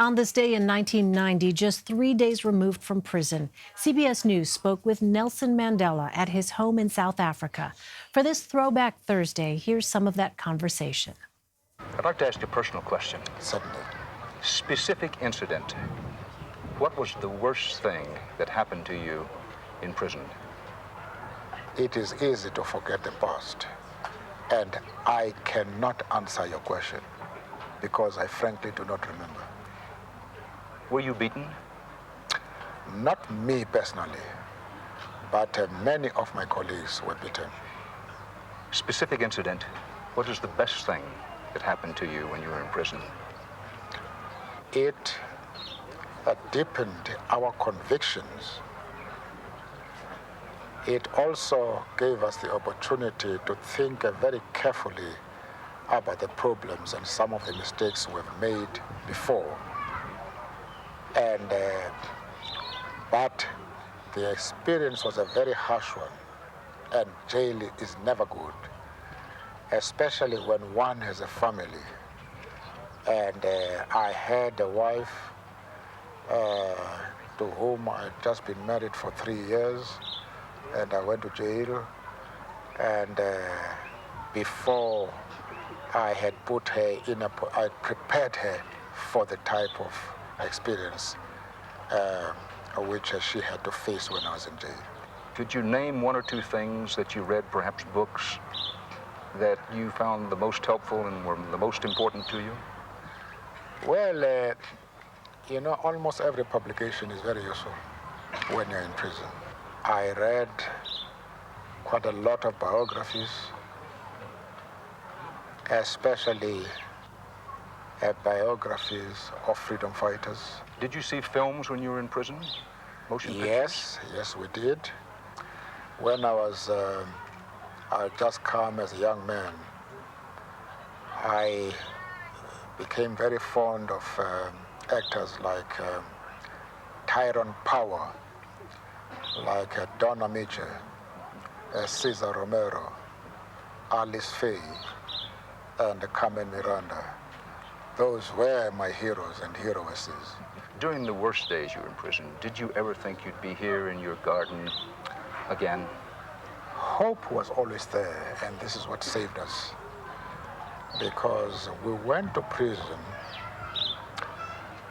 On this day in 1990, just 3 days removed from prison, CBS News spoke with Nelson Mandela at his home in South Africa. For this Throwback Thursday, here's some of that conversation. I'd like to ask you a personal question. Certainly. Specific incident. What was the worst thing that happened to you in prison? It is easy to forget the past, and I cannot answer your question because I frankly do not remember. Were you beaten? Not me personally, but many of my colleagues were beaten. Specific incident. What is the best thing that happened to you when you were in prison? It deepened our convictions. It also gave us the opportunity to think very carefully about the problems and some of the mistakes we've made before. But the experience was a very harsh one, and jail is never good, especially when one has a family. And I had a wife to whom I had just been married for 3 years, and I went to jail. And before I had put her in I prepared her for the type of experience which she had to face when I was in jail. Could you name one or two things that you read, perhaps books, that you found the most helpful and were the most important to you? Well, almost every publication is very useful when you're in prison. I read quite a lot of biographies, especially biographies of freedom fighters. Did you see films when you were in prison? Motion pictures? Yes, we did. When I was I just come as a young man, I became very fond of actors like Tyrone Power, like Donna Mitchell, Cesar Romero, Alice Faye, and Carmen Miranda. Those were my heroes and heroesses. During the worst days you were in prison, did you ever think you'd be here in your garden again? Hope was always there, and this is what saved us. Because we went to prison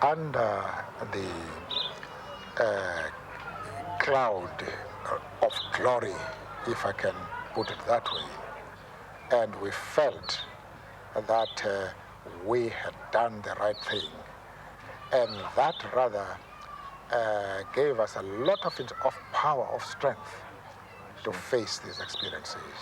under the cloud of glory, if I can put it that way. And we felt that we had done the right thing. And that rather gave us a lot of power, of strength to face these experiences.